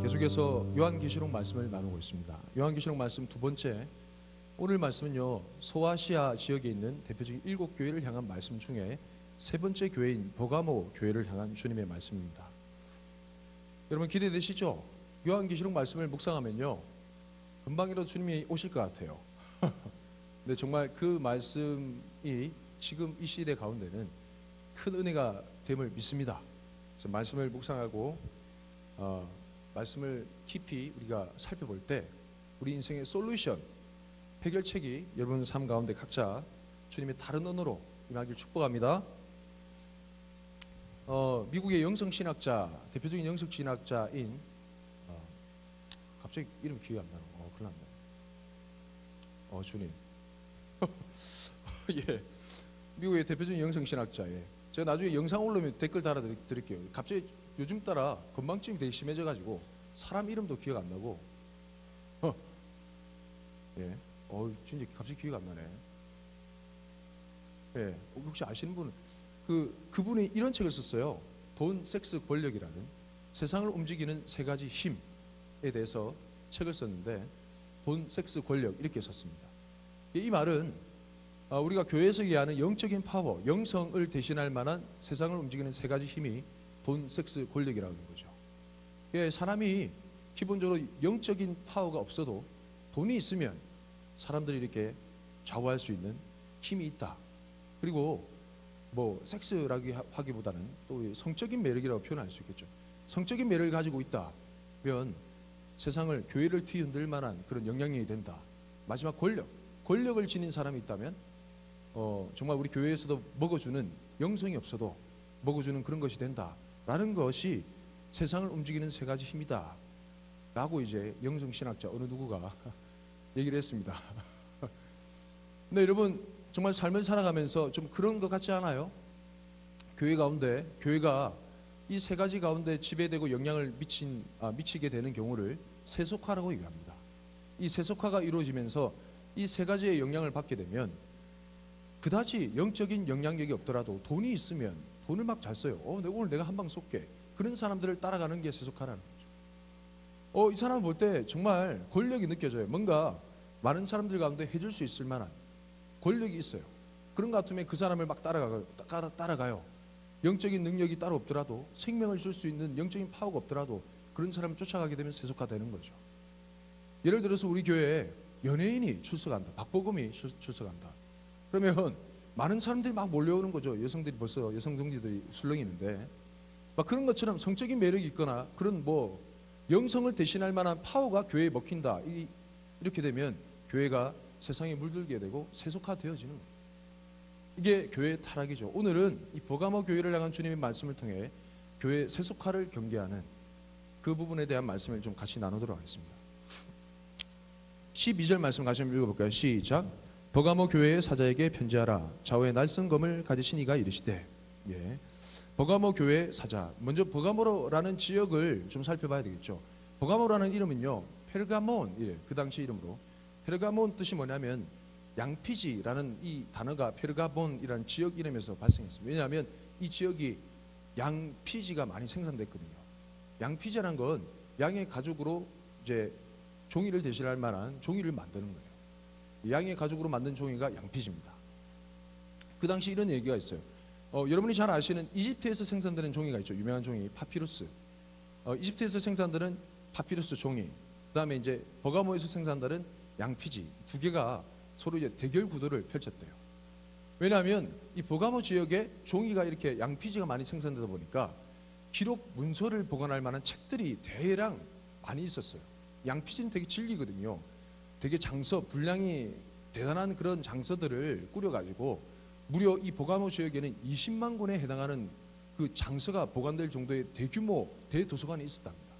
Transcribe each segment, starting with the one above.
계속해서 요한계시록 말씀을 나누고 있습니다. 요한계시록 말씀 두 번째, 오늘 말씀은요, 소아시아 지역에 있는 대표적인 7교회를 향한 말씀 중에 세 번째 교회인 버가모 교회를 향한 주님의 말씀입니다. 여러분 기대되시죠? 요한계시록 말씀을 묵상하면요, 금방이라도 주님이 오실 것 같아요. 근데 정말 그 말씀이 지금 이 시대 가운데는 큰 은혜가 됨을 믿습니다. 그래서 말씀을 묵상하고 말씀을 깊이 우리가 살펴볼 때 우리 인생의 솔루션, 해결책이 여러분 삶 가운데 각자 주님의 다른 언어로 임하길 축복합니다. 미국의 영성신학자, 대표적인 영성신학자인 갑자기 이름 기억이 안 나요. 큰일 났네. 주님. 예, 미국의 대표적인 영성신학자예. 제가 나중에 영상 올리면 댓글 달아드릴게요. 갑자기 요즘 따라 건망증이 되게 심해져가지고 사람 이름도 기억 안 나고, 예, 진짜 갑자기 기억 안 나네. 예, 혹시 아시는 분은 그분이 이런 책을 썼어요. 돈, 섹스, 권력이라는 세상을 움직이는 세 가지 힘에 대해서 책을 썼는데, 돈, 섹스, 권력 이렇게 썼습니다. 이 말은 우리가 교회에서 얘기하는 영적인 파워, 영성을 대신할 만한 세상을 움직이는 세 가지 힘이 돈, 섹스, 권력이라고 하는 거죠. 사람이 기본적으로 영적인 파워가 없어도 돈이 있으면 사람들이 이렇게 좌우할 수 있는 힘이 있다. 그리고 뭐 섹스라기 하기보다는 또 성적인 매력이라고 표현할 수 있겠죠. 성적인 매력을 가지고 있다면 세상을, 교회를 뒤흔들 만한 그런 영향력이 된다. 마지막 권력을 지닌 사람이 있다면 정말 우리 교회에서도 먹어주는, 영성이 없어도 먹어주는 그런 것이 된다라는 것이 세상을 움직이는 세 가지 힘이다 라고 이제 영성신학자 어느 누구가 얘기를 했습니다. 근데 여러분 정말 삶을 살아가면서 좀 그런 것 같지 않아요? 교회 가운데, 교회가 이 세 가지 가운데 지배되고 영향을 미치게 되는 경우를 세속화라고 얘기합니다. 이 세속화가 이루어지면서 이 세 가지의 영향을 받게 되면 그다지 영적인 영향력이 없더라도 돈이 있으면 돈을 막 잘 써요. 오늘 내가 한 방 쏠게. 그런 사람들을 따라가는 게 세속화라는 거죠. 이 사람 볼 때 정말 권력이 느껴져요. 뭔가 많은 사람들 가운데 해줄 수 있을 만한 권력이 있어요. 그런 것 같으면 그 사람을 막 따라가요. 영적인 능력이 따로 없더라도, 생명을 줄 수 있는 영적인 파워가 없더라도 그런 사람을 쫓아가게 되면 세속화되는 거죠. 예를 들어서 우리 교회에 연예인이 출석한다. 박보검이 출석한다. 그러면 많은 사람들이 막 몰려오는 거죠. 여성들이 벌써, 여성 동지들이 술렁이는데, 막 그런 것처럼 성적인 매력이 있거나 그런 뭐 영성을 대신할 만한 파워가 교회에 먹힌다. 이렇게 되면 교회가 세상에 물들게 되고 세속화되어지는 거예요. 이게 교회의 타락이죠. 오늘은 이 버가모 교회를 향한 주님의 말씀을 통해 교회 세속화를 경계하는 그 부분에 대한 말씀을 좀 같이 나누도록 하겠습니다. 12절 말씀 같이 한번 읽어볼까요? 시작. 버가모 교회의 사자에게 편지하라. 좌우에 날성검을 가지신 이가 이르시되. 예. 버가모 교회의 사자. 먼저 버가모라는 지역을 좀 살펴봐야 되겠죠. 버가모라는 이름은요, 페르가몬, 그 당시 이름으로. 페르가몬 뜻이 뭐냐면 양피지라는 이 단어가 페르가몬이라는 지역 이름에서 발생했습니다. 왜냐하면 이 지역이 양피지가 많이 생산됐거든요. 양피지라는 건 양의 가죽으로 이제 종이를 대신할 만한 종이를 만드는 거예요. 양의 가죽으로 만든 종이가 양피지입니다. 그 당시 이런 얘기가 있어요. 여러분이 잘 아시는 이집트에서 생산되는 종이가 있죠. 유명한 종이 파피루스. 이집트에서 생산되는 파피루스 종이, 그 다음에 이제 버가모에서 생산되는 양피지, 두 개가 서로 이제 대결 구도를 펼쳤대요. 왜냐하면 이 버가모 지역에 종이가 이렇게 양피지가 많이 생산되다 보니까 기록 문서를 보관할 만한 책들이 대량 많이 있었어요. 양피지는 되게 질기거든요. 되게 장서, 분량이 대단한 그런 장서들을 꾸려가지고 무려 이 버가모 지역에는 20만 권에 해당하는 그 장서가 보관될 정도의 대규모 대도서관이 있었답니다.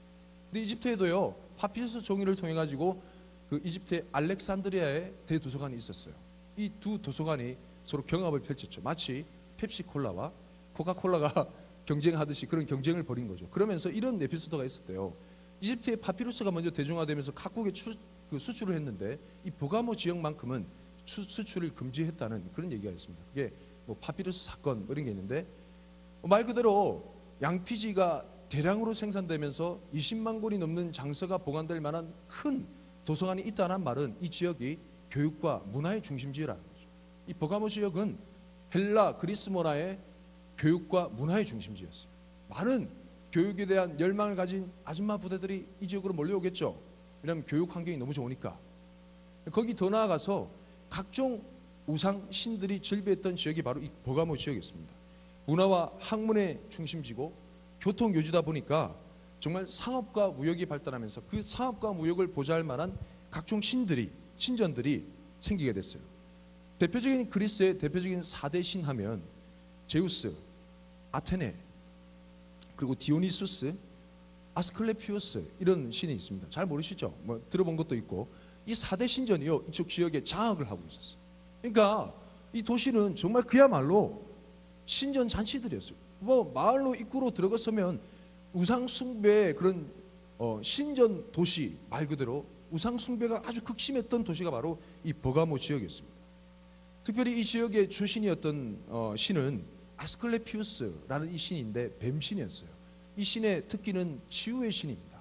근데 이집트에도요, 파피루스 종이를 통해 가지고 그 이집트의 알렉산드리아의 대도서관이 있었어요. 이 두 도서관이 서로 경합을 펼쳤죠. 마치 펩시콜라와 코카콜라가 경쟁하듯이 그런 경쟁을 벌인 거죠. 그러면서 이런 에피소드가 있었대요. 이집트의 파피루스가 먼저 대중화되면서 각국에 수출을 했는데 이 버가모 지역만큼은 수출을 금지했다는 그런 얘기가 있습니다. 그게 뭐 파피루스 사건 이런 게 있는데, 말 그대로 양피지가 대량으로 생산되면서 20만 권이 넘는 장서가 보관될 만한 큰 도서관이 있다는 말은 이 지역이 교육과 문화의 중심지라는 거죠. 이 버가모 지역은 헬라 그리스 문화의 교육과 문화의 중심지였어요. 많은 교육에 대한 열망을 가진 아줌마 부대들이 이 지역으로 몰려오겠죠. 왜냐하면 교육 환경이 너무 좋으니까. 거기 더 나아가서 각종 우상 신들이 즐비했던 지역이 바로 이 버가모 지역이었습니다. 문화와 학문의 중심지고 교통 요지다 보니까 정말 상업과 무역이 발달하면서 그 상업과 무역을 보좌할 만한 각종 신전들이 생기게 됐어요. 대표적인 그리스의 대표적인 4대 신 하면 제우스, 아테네, 그리고 디오니수스, 아스클레피우스 이런 신이 있습니다. 잘 모르시죠? 뭐 들어본 것도 있고. 이 4대 신전이요 이쪽 지역에 장악을 하고 있었어요. 그러니까 이 도시는 정말 그야말로 신전 잔치들이었어요. 뭐 마을로 입구로 들어갔으면 우상 숭배의 그런 신전 도시 말 그대로 우상 숭배가 아주 극심했던 도시가 바로 이 버가모 지역이었습니다. 특별히 이 지역의 주신이었던 신은 아스클레피우스라는 이 신인데 뱀신이었어요. 이 신의 특기는 치유의 신입니다.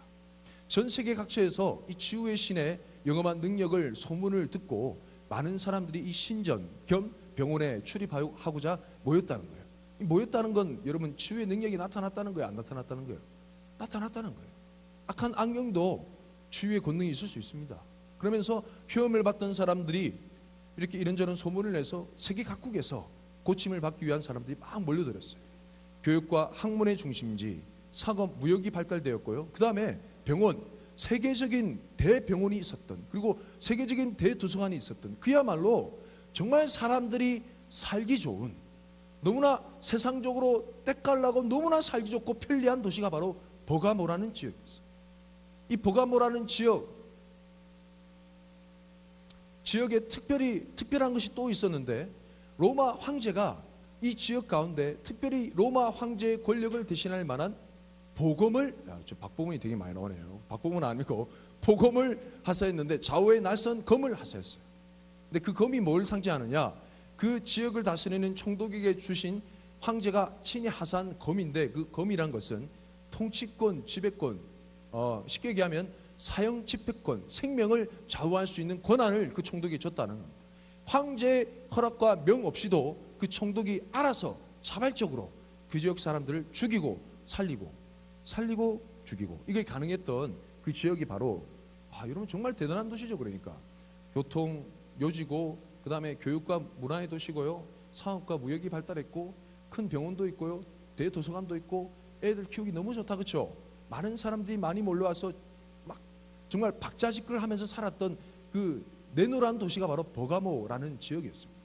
전 세계 각처에서 이 치유의 신의 영험한 능력을 소문을 듣고 많은 사람들이 이 신전 겸 병원에 출입하고자 모였다는 거예요. 모였다는 건 여러분 치유의 능력이 나타났다는 거예요? 안 나타났다는 거예요? 나타났다는 거예요. 악한 악령도 치유의 권능이 있을 수 있습니다. 그러면서 혈험을 받던 사람들이 이렇게 이런저런 소문을 내서 세계 각국에서 고침을 받기 위한 사람들이 막 몰려들었어요. 교육과 학문의 중심지, 상업, 무역이 발달되었고요. 그 다음에 병원, 세계적인 대병원이 있었던, 그리고 세계적인 대도서관이 있었던, 그야말로 정말 사람들이 살기 좋은, 너무나 세상적으로 때깔나고 너무나 살기 좋고 편리한 도시가 바로 버가모라는 지역이었어요. 이 버가모라는 지역에 특별한 것이 또 있었는데, 로마 황제가 이 지역 가운데 특별히 로마 황제의 권력을 대신할 만한 보검을, 저 박보검이 되게 많이 나오네요. 박보검은 아니고 보검을 하사했는데 좌우에 날선 검을 하사했어요. 근데 그 검이 뭘 상징하느냐? 그 지역을 다스리는 총독에게 주신 황제가 친히 하사한 검인데, 그 검이란 것은 통치권, 지배권, 쉽게 얘기하면 사형 집행권, 생명을 좌우할 수 있는 권한을 그 총독이 줬다는 겁니다. 황제의 허락과 명 없이도 그 총독이 알아서 자발적으로 그 지역 사람들을 죽이고 살리고 죽이고, 이게 가능했던 그 지역이 바로 여러분 정말 대단한 도시죠. 그러니까 교통 요지고, 그 다음에 교육과 문화의 도시고요, 상업과 무역이 발달했고, 큰 병원도 있고요, 대도서관도 있고, 애들 키우기 너무 좋다, 그렇죠? 많은 사람들이 많이 몰려와서 막 정말 박자지껄 하면서 살았던 그 내노란 도시가 바로 버가모라는 지역이었습니다.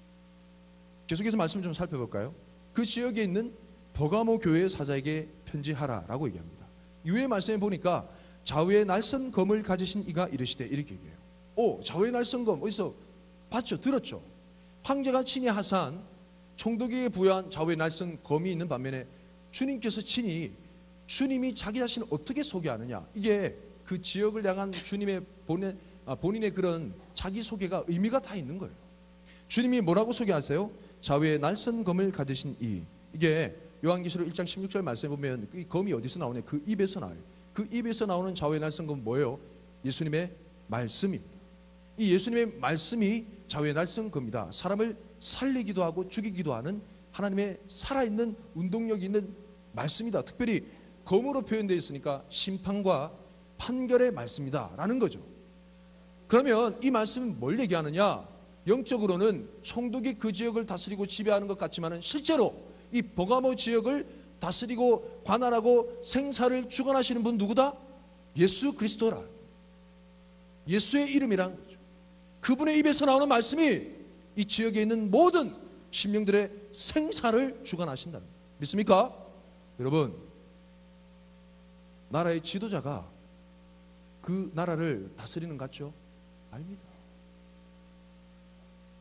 계속해서 말씀 좀 살펴볼까요? 그 지역에 있는 버가모 교회의 사자에게 편지하라라고 얘기합니다. 이후의 말씀에 보니까 좌우에 날선 검을 가지신 이가 이르시되, 이렇게 얘기해요. 좌우에 날선 검 어디서 봤죠? 들었죠? 황제가 친히 하사한, 총독에게 부여한 좌우에 날선 검이 있는 반면에 주님께서 친히, 주님이 자기 자신을 어떻게 소개하느냐, 이게 그 지역을 향한 주님의 본인의 그런 자기소개가 의미가 다 있는 거예요. 주님이 뭐라고 소개하세요? 좌우에 날선 검을 가지신 이, 이게 요한계시록 1장 16절 말씀에 보면 이 검이 어디서 나오냐? 그 입에서 나와요. 그 입에서 나오는 좌우에 날선 검은 뭐예요? 예수님의 말씀입니다. 이 예수님의 말씀이 좌우에 날선 검이다. 사람을 살리기도 하고 죽이기도 하는 하나님의 살아있는 운동력이 있는 말씀이다. 특별히 검으로 표현되어 있으니까 심판과 판결의 말씀이다 라는 거죠. 그러면 이 말씀은 뭘 얘기하느냐? 영적으로는 총독이 그 지역을 다스리고 지배하는 것 같지만 실제로 이 버가모 지역을 다스리고 관할하고 생사를 주관하시는 분 누구다? 예수 그리스도라. 예수의 이름이라는 거죠. 그분의 입에서 나오는 말씀이 이 지역에 있는 모든 심령들의 생사를 주관하신다는 거예요. 믿습니까? 여러분, 나라의 지도자가 그 나라를 다스리는 것 같죠? 아닙니다.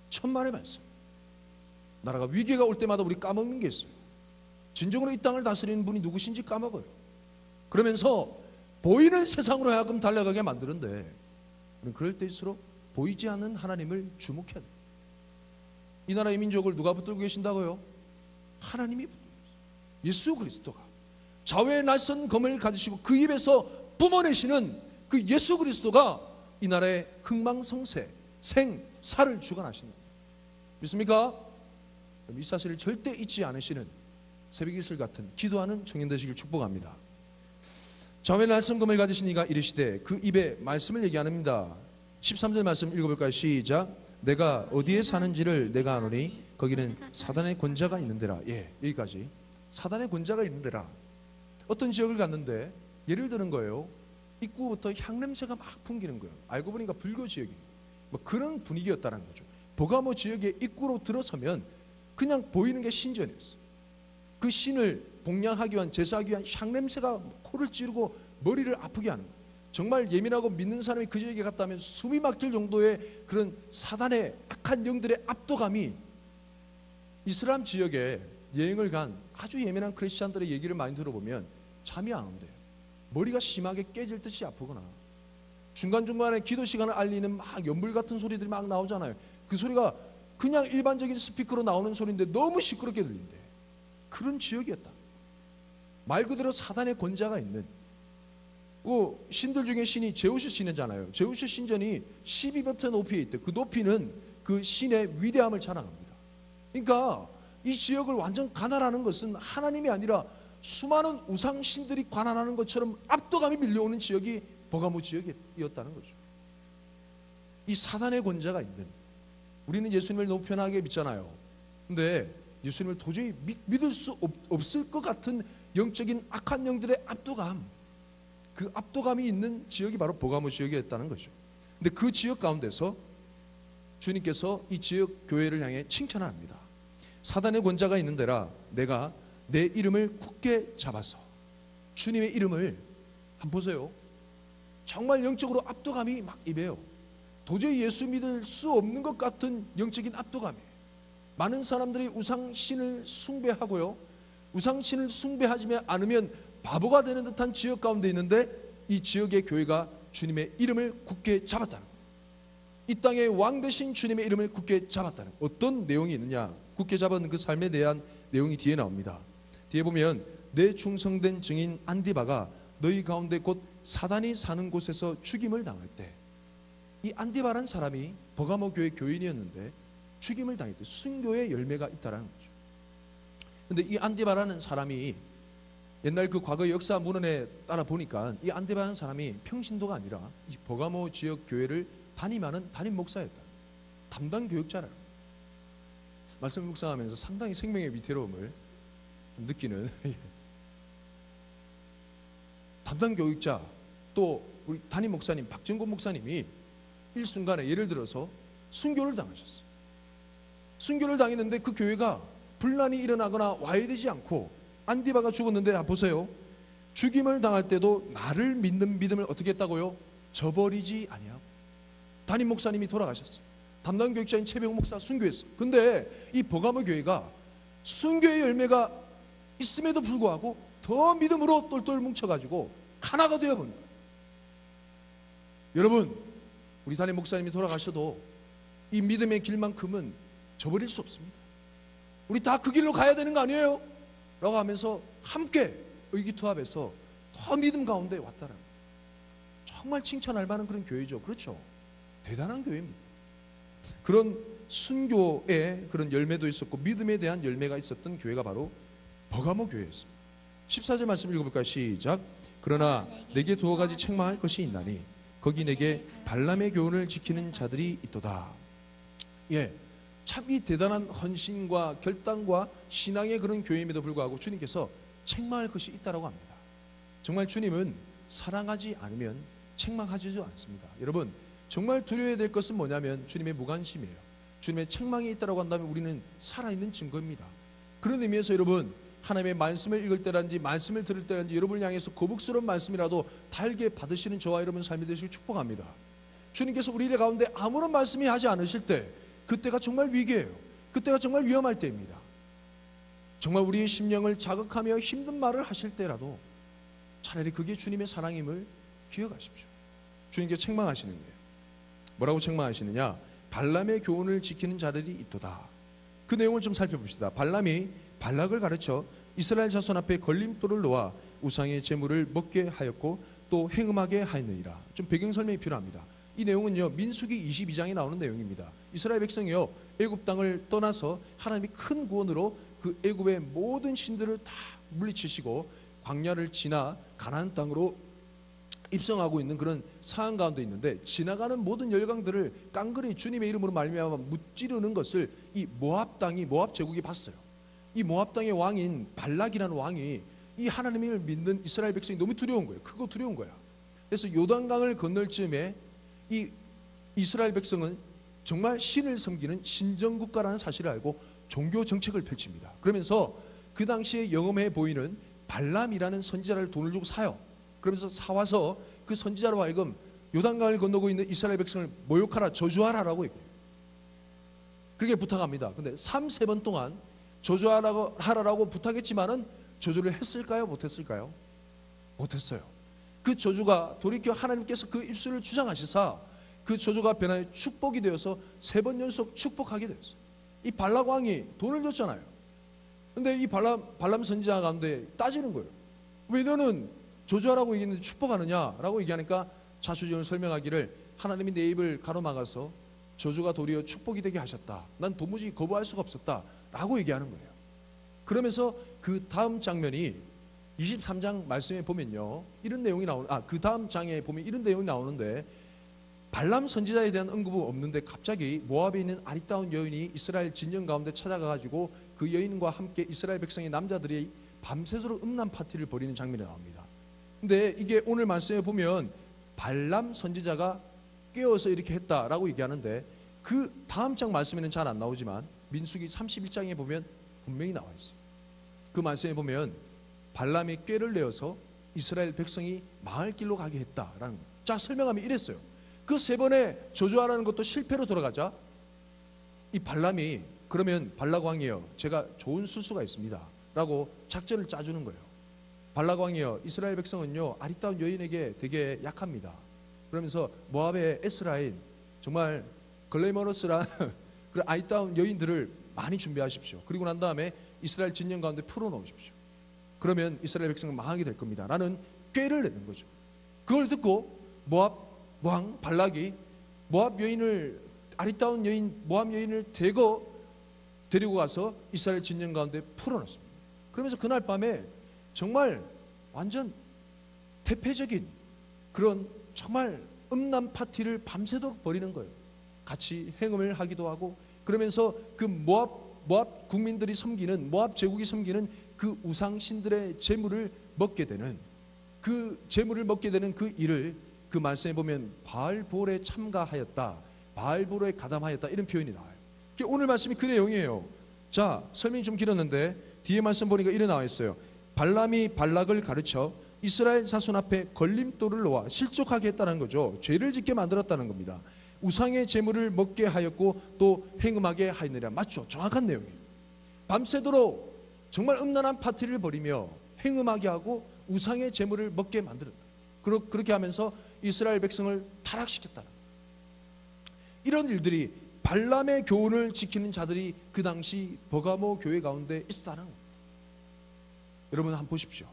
천만의 말씀. 나라가 위기가 올 때마다 우리 까먹는 게 있어요. 진정으로 이 땅을 다스리는 분이 누구신지 까먹어요. 그러면서 보이는 세상으로 하여금 달려가게 만드는데, 우리는 그럴 때일수록 보이지 않는 하나님을 주목해야 돼요. 이 나라의 민족을 누가 붙들고 계신다고요? 하나님이 붙들고 계세요. 예수 그리스도가 좌우의 날선 검을 가지시고 그 입에서 뿜어내시는 그 예수 그리스도가 이 나라의 흥망성쇠, 생사를 주관하시는 겁니다. 믿습니까? 이 사실을 절대 잊지 않으시는 새벽 이슬 같은 기도하는 청년 되시길 축복합니다. 좌우의 날선 검을 가지신 이가 이르시되 그 입에 말씀을 얘기합니다. 13절 말씀 읽어볼까요? 시작. 내가 어디에 사는지를 내가 아노니 거기는 사단의 권자가 있는 데라. 예, 여기까지. 사단의 권자가 있는 데라. 어떤 지역을 갔는데 예를 드는 거예요. 입구부터 향냄새가 막 풍기는 거예요. 알고 보니까 불교 지역이 뭐 그런 분위기였다는 거죠. 버가모 지역의 입구로 들어서면 그냥 보이는 게 신전이었어요. 그 신을 봉양하기 위한, 제사하기 위한 향냄새가 코를 찌르고 머리를 아프게 하는 거예요. 정말 예민하고 믿는 사람이 그 지역에 갔다면 숨이 막힐 정도의 그런 사단의 악한 영들의 압도감이 이슬람 지역에 여행을 간 아주 예민한 크리스찬들의 얘기를 많이 들어보면 잠이 안 온대요. 머리가 심하게 깨질 듯이 아프거나 중간중간에 기도 시간을 알리는 막 연불 같은 소리들이 막 나오잖아요. 그 소리가 그냥 일반적인 스피커로 나오는 소리인데 너무 시끄럽게 들린대. 그런 지역이었다. 말 그대로 사단의 권자가 있는 신들 중에 신이 제우스 신이잖아요. 제우스 신전이 12m 높이에 있대. 그 높이는 그 신의 위대함을 자랑합니다. 그러니까 이 지역을 완전 관할하는 것은 하나님이 아니라 수많은 우상 신들이 관할하는 것처럼 압도감이 밀려오는 지역이 버가모 지역이었다는 거죠. 이 사단의 권자가 있는, 우리는 예수님을 너무 편하게 믿잖아요. 근데 예수님을 도저히 믿을 수 없을 것 같은 영적인 악한 영들의 압도감, 그 압도감이 있는 지역이 바로 버가모 지역이었다는 거죠. 근데 그 지역 가운데서 주님께서 이 지역 교회를 향해 칭찬을 합니다. 사단의 권자가 있는 데라 내가 내 이름을 굳게 잡아서. 주님의 이름을 한번 보세요. 정말 영적으로 압도감이 막 임해요. 도저히 예수 믿을 수 없는 것 같은 영적인 압도감이에요. 많은 사람들이 우상신을 숭배하고요, 우상신을 숭배하지 않으면 바보가 되는 듯한 지역 가운데 있는데 이 지역의 교회가 주님의 이름을 굳게 잡았다는 거예요. 이 땅의 왕 되신 주님의 이름을 굳게 잡았다는 거예요. 어떤 내용이 있느냐, 굳게 잡은 그 삶에 대한 내용이 뒤에 나옵니다. 뒤에 보면 내 충성된 증인 안디바가 너희 가운데 곧 사단이 사는 곳에서 죽임을 당할 때, 이 안디바라는 사람이 버가모 교회 교인이었는데 죽임을 당했대. 순교의 열매가 있다라는 거죠. 근데 이 안디바라는 사람이 옛날 그 과거 역사 문헌에 따라 보니까 이 안디바라는 사람이 평신도가 아니라 이 버가모 지역 교회를 담임하는 담임 목사였다. 담당 교육자라. 말씀 묵상하면서 상당히 생명의 위태로움을 좀 느끼는 담당 교육자, 또 우리 담임 목사님 박정곤 목사님이 일순간에 예를 들어서 순교를 당하셨어요. 순교를 당했는데 그 교회가 분란이 일어나거나 와해되지 않고 안디바가 죽었는데 보세요. 죽임을 당할 때도 나를 믿는 믿음을 어떻게 했다고요? 저버리지 아니하고. 담임 목사님이 돌아가셨어요. 담당 교육자인 최병 목사 순교했어요. 근데 이 버가모 교회가 순교의 열매가 있음에도 불구하고 더 믿음으로 똘똘 뭉쳐가지고 하나가 되어버린 거예요. 여러분, 우리 담임 목사님이 돌아가셔도 이 믿음의 길만큼은 저버릴 수 없습니다. 우리 다 그 길로 가야 되는 거 아니에요? 라고 하면서 함께 의기투합해서 더 믿음 가운데 왔다라는, 정말 칭찬할 만한 그런 교회죠. 그렇죠? 대단한 교회입니다. 그런 순교의 그런 열매도 있었고 믿음에 대한 열매가 있었던 교회가 바로 버가모 교회였습니다. 14절 말씀 읽어볼까요? 시작. 그러나 내게 두어 가지 책망할 것이 있나니 거기 내게 발람의 교훈을 지키는 자들이 있도다. 예, 참 이 대단한 헌신과 결단과 신앙의 그런 교회임에도 불구하고 주님께서 책망할 것이 있다라고 합니다. 정말 주님은 사랑하지 않으면 책망하지도 않습니다. 여러분, 정말 두려워야 될 것은 뭐냐면 주님의 무관심이에요. 주님의 책망이 있다라고 한다면 우리는 살아있는 증거입니다. 그런 의미에서 여러분, 하나님의 말씀을 읽을 때라든지 말씀을 들을 때라든지 여러분을 향해서 거북스러운 말씀이라도 달게 받으시는 저와 여러분 삶이 되시길 축복합니다. 주님께서 우리의 가운데 아무런 말씀이 하지 않으실 때 그때가 정말 위기예요. 그때가 정말 위험할 때입니다. 정말 우리의 심령을 자극하며 힘든 말을 하실 때라도 차라리 그게 주님의 사랑임을 기억하십시오. 주님께 책망하시는 거예요. 뭐라고 책망하시느냐? 발람의 교훈을 지키는 자들이 있도다. 그 내용을 좀 살펴봅시다. 발람이 발락을 가르쳐 이스라엘 자손 앞에 걸림돌을 놓아 우상의 제물을 먹게 하였고 또 행음하게 하였느니라. 좀 배경 설명이 필요합니다. 이 내용은요, 민수기 22장에 나오는 내용입니다. 이스라엘 백성이요, 애굽 땅을 떠나서 하나님이 큰 구원으로 그 애굽의 모든 신들을 다 물리치시고 광야를 지나 가나안 땅으로 입성하고 있는 그런 상황 가운데 있는데, 지나가는 모든 열강들을 깡그리 주님의 이름으로 말미암아 무찌르는 것을 이 모압 땅이, 모압 제국이 봤어요. 이 모압 땅의 왕인 발락이라는 왕이 이 하나님을 믿는 이스라엘 백성이 너무 두려운 거예요. 크고 두려운 거야. 그래서 요단강을 건널 즈음에 이 이스라엘 백성은 정말 신을 섬기는 신정국가라는 사실을 알고 종교 정책을 펼칩니다. 그러면서 그 당시에 영험해 보이는 발람이라는 선지자를 돈을 주고 사요. 그러면서 사와서 그 선지자로 하여금 요단강을 건너고 있는 이스라엘 백성을 모욕하라, 저주하라라고 얘기해요. 그렇게 부탁합니다. 근데 3-4번 동안 저주하라고 부탁했지만은 저주를 했을까요? 못했을까요? 못했어요. 그 저주가 돌이켜 하나님께서 그 입술을 주장하시사 그 저주가 변하여 축복이 되어서 3번 연속 축복하게 되었어요. 이 발락 왕이 돈을 줬잖아요. 근데 이 발람 선지자 가운데 따지는 거예요. 왜 너는 저주하라고 얘기했는데 축복하느냐라고 얘기하니까 자수전을 설명하기를, 하나님이 내 입을 가로막아서 저주가 도리어 축복이 되게 하셨다. 난 도무지 거부할 수가 없었다 라고 얘기하는 거예요. 그러면서 그 다음 장면이 23장 말씀에 보면요, 이런 내용이 그 다음 장에 보면 이런 내용이 나오는데, 발람 선지자에 대한 언급은 없는데 갑자기 모압에 있는 아리따운 여인이 이스라엘 진영 가운데 찾아가가지고 그 여인과 함께 이스라엘 백성의 남자들이 밤새도록 음란 파티를 벌이는 장면이 나옵니다. 근데 이게 오늘 말씀에 보면 발람 선지자가 깨워서 이렇게 했다라고 얘기하는데, 그 다음 장 말씀에는 잘 안 나오지만 민수기 31장에 보면 분명히 나와 있어요. 그 말씀에 보면 발람이 꾀를 내어서 이스라엘 백성이 망할 길로 가게 했다라는 거예요. 자, 설명하면 이랬어요. 그 3번의 저주하라는 것도 실패로 돌아가자 이 발람이, 그러면 발락 왕이여, 제가 좋은 수수가 있습니다 라고 작전을 짜주는 거예요. 발락 왕이여, 이스라엘 백성은요 아리따운 여인에게 되게 약합니다. 그러면서 모압의 에스라인, 정말 글래머러스한 그 아리따운 여인들을 많이 준비하십시오. 그리고 난 다음에 이스라엘 진영 가운데 풀어놓으십시오. 그러면 이스라엘 백성은 망하게 될 겁니다 라는 꾀를 내는 거죠. 그걸 듣고 모압 왕 발락이 모압 여인을, 아리따운 여인 모압 여인을 데리고 가서 이스라엘 진영 가운데 풀어놓습니다. 그러면서 그날 밤에 정말 완전 대표적인 그런 정말 음란 파티를 밤새도록 벌이는 거예요. 같이 행음을 하기도 하고, 그러면서 그 모압 국민들이 섬기는, 모압 제국이 섬기는 그 우상신들의 제물을 먹게 되는, 그 제물을 먹게 되는 그 일을 그 말씀에 보면 바알볼에 참가하였다, 바알볼에 가담하였다, 이런 표현이 나와요. 오늘 말씀이 그 내용이에요. 자, 설명이 좀 길었는데 뒤에 말씀 보니까 이래 나와 있어요. 발람이 발락을 가르쳐 이스라엘 자손 앞에 걸림돌을 놓아 실족하게 했다는 거죠. 죄를 짓게 만들었다는 겁니다. 우상의 제물을 먹게 하였고 또 행음하게 하였느니라. 맞죠? 정확한 내용이에요. 밤새도록 정말 음란한 파티를 벌이며 행음하게 하고 우상의 제물을 먹게 만들었다. 그렇게 하면서 이스라엘 백성을 타락시켰다. 이런 일들이 발람의 교훈을 지키는 자들이 그 당시 버가모 교회 가운데 있었다는 겁니다. 여러분 한번 보십시오.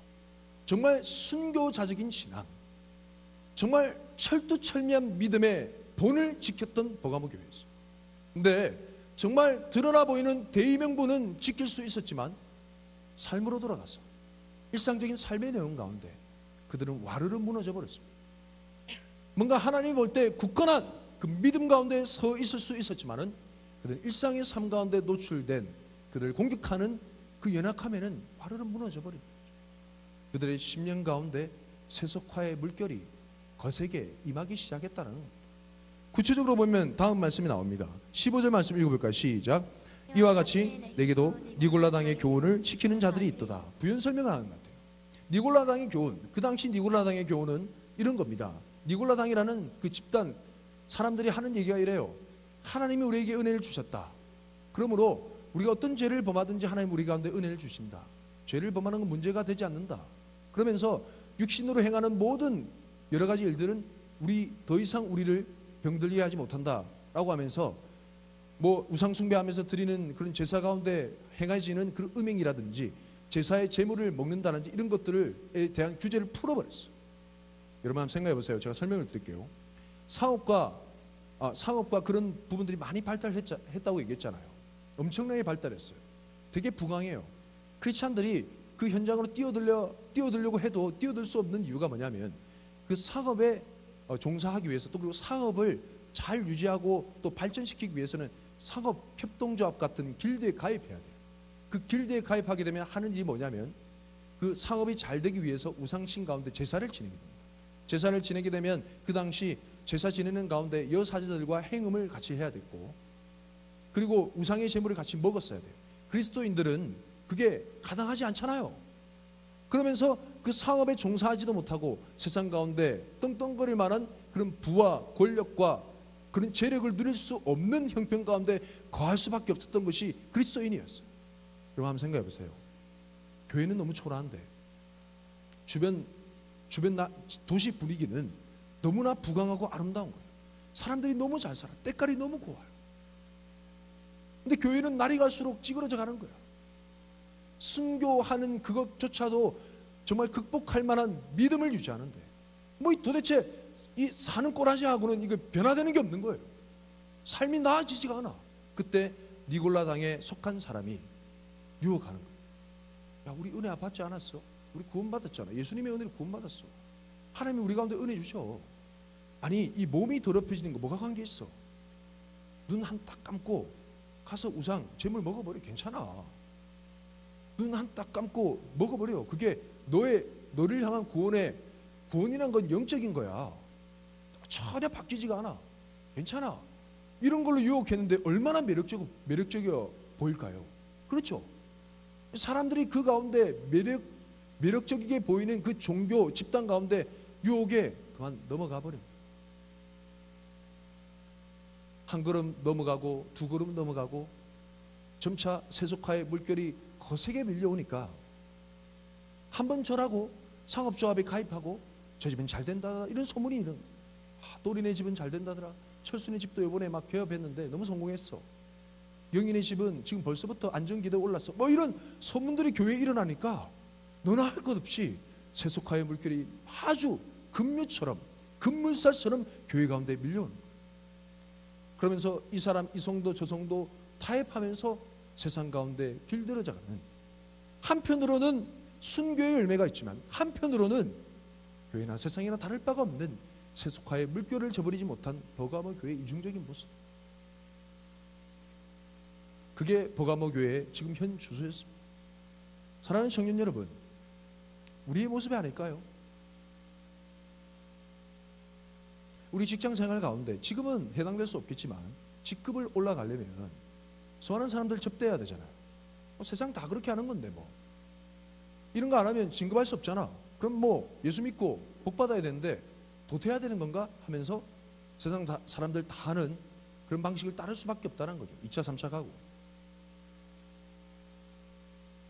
정말 순교자적인 신앙, 정말 철두철미한 믿음의 본을 지켰던 버가모 교회였어요. 근데 정말 드러나 보이는 대의명분은 지킬 수 있었지만 삶으로 돌아가서 일상적인 삶의 내용 가운데 그들은 와르르 무너져 버렸습니다. 뭔가 하나님이 볼 때 굳건한 그 믿음 가운데 서 있을 수 있었지만은 그들은 일상의 삶 가운데 노출된 그들을 공격하는 그 연약함에는 와르르 무너져 버립니다. 그들의 심령 가운데 세속화의 물결이 거세게 임하기 시작했다는 겁니다. 구체적으로 보면 다음 말씀이 나옵니다. 15절 말씀 읽어볼까요? 시작. 이와 같이 내게도 니골라당의 교훈을 지키는 자들이 있도다. 부연 설명을 하는 것 같아요. 니골라당의 교훈, 그 당시 니골라당의 교훈은 이런 겁니다. 니골라당이라는 그 집단 사람들이 하는 얘기가 이래요. 하나님이 우리에게 은혜를 주셨다. 그러므로 우리가 어떤 죄를 범하든지 하나님 우리 가운데 은혜를 주신다. 죄를 범하는 건 문제가 되지 않는다. 그러면서 육신으로 행하는 모든 여러 가지 일들은 우리 더 이상 우리를 병들게 하지 못한다라고 하면서 뭐 우상 숭배하면서 드리는 그런 제사 가운데 행해지는 그런 음행이라든지 제사의 제물을 먹는다든지 이런 것들에 대한 규제를 풀어버렸어요. 여러분 한번 생각해 보세요. 제가 설명을 드릴게요. 상업과 그런 부분들이 많이 발달했다고 얘기했잖아요. 엄청나게 발달했어요. 되게 부강해요. 크리스찬들이 그 현장으로 뛰어들려고 해도 뛰어들 수 없는 이유가 뭐냐면 그 상업에 종사하기 위해서, 또 그리고 상업을 잘 유지하고 또 발전시키기 위해서는 상업 협동조합 같은 길드에 가입해야 돼요. 그 길드에 가입하게 되면 하는 일이 뭐냐면 그 상업이 잘 되기 위해서 우상신 가운데 제사를 지내게 됩니다. 제사를 지내게 되면 그 당시 제사 지내는 가운데 여사제들과 행음을 같이 해야 됐고, 그리고 우상의 제물을 같이 먹었어야 돼요. 그리스도인들은 그게 가당하지 않잖아요. 그러면서 그 상업에 종사하지도 못하고 세상 가운데 떵떵거릴 만한 그런 부와 권력과 그런 재력을 누릴 수 없는 형편 가운데 거할 수밖에 없었던 것이 그리스도인이었어요. 여러분 한번 생각해 보세요. 교회는 너무 초라한데 주변 도시 분위기는 너무나 부강하고 아름다운 거예요. 사람들이 너무 잘 살아. 때깔이 너무 고와요. 근데 교회는 날이 갈수록 찌그러져 가는 거야. 순교하는 그것조차도 정말 극복할 만한 믿음을 유지하는데 뭐 도대체 이 사는 꼬라지하고는 이거 변화되는 게 없는 거예요. 삶이 나아지지가 않아. 그때 니골라 당에 속한 사람이 유혹하는 거예요. 야, 우리 은혜 받지 않았어? 우리 구원받았잖아. 예수님의 은혜를 구원받았어. 하나님이 우리 가운데 은혜 주셔. 아니 이 몸이 더럽혀지는 거 뭐가 관계 있어? 눈 한 딱 감고 가서 우상 제물 먹어버려. 괜찮아. 눈 한 딱 감고 먹어버려. 그게 너를 향한 구원이란 건 영적인 거야. 전혀 바뀌지가 않아. 괜찮아. 이런 걸로 유혹했는데 얼마나 매력적이어 보일까요? 그렇죠. 사람들이 그 가운데 매력적이게 보이는 그 종교 집단 가운데 유혹에 그만 넘어가 버립니다. 한 걸음 넘어가고 두 걸음 넘어가고 점차 세속화의 물결이 거세게 밀려오니까 한번 절하고 상업조합에 가입하고 저 집은 잘 된다 이런 소문이 또리네 집은 잘 된다더라. 철순의 집도 이번에 막 개업했는데 너무 성공했어. 영인의 집은 지금 벌써부터 안전기대 올랐어. 뭐 이런 소문들이 교회에 일어나니까 너나 할 것 없이 세속화의 물결이 아주 급물살처럼 교회 가운데 밀려오는 거예요. 그러면서 이 사람 이 성도 저 성도 타협하면서 세상 가운데 길들어져가는, 한편으로는 순교의 열매가 있지만 한편으로는 교회나 세상이나 다를 바가 없는 세속화의 물결을 저버리지 못한 버가모 교회의 이중적인 모습. 그게 버가모 교회의 지금 현 주소였습니다. 사랑하는 청년 여러분, 우리의 모습이 아닐까요? 우리 직장생활 가운데 지금은 해당될 수 없겠지만 직급을 올라가려면 수많은 사람들 접대해야 되잖아요. 세상 다 그렇게 하는 건데 뭐 이런 거 안 하면 진급할 수 없잖아. 그럼 뭐 예수 믿고 복 받아야 되는데 도태해야 되는 건가 하면서 세상 사람들 다 하는 그런 방식을 따를 수밖에 없다는 거죠. 2차 3차 가고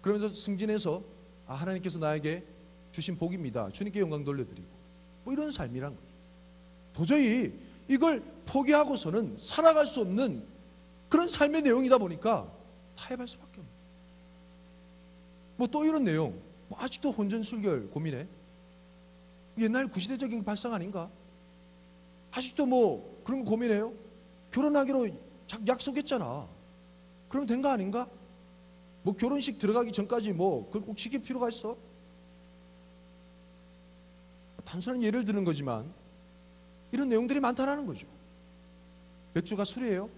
그러면서 승진해서 하나님께서 나에게 주신 복입니다. 주님께 영광 돌려드리고 뭐 이런 삶이란 거죠. 도저히 이걸 포기하고서는 살아갈 수 없는 그런 삶의 내용이다 보니까 타협할 수밖에 없는. 뭐 또 이런 내용, 뭐 아직도 혼전순결 고민해? 옛날 구시대적인 발상 아닌가? 아직도 뭐 그런 거 고민해요? 결혼하기로 약속했잖아. 그럼 된 거 아닌가? 뭐 결혼식 들어가기 전까지 뭐 그걸 꼭 지킬 필요가 있어? 단순한 예를 드는 거지만 이런 내용들이 많다라는 거죠. 맥주가 술이에요?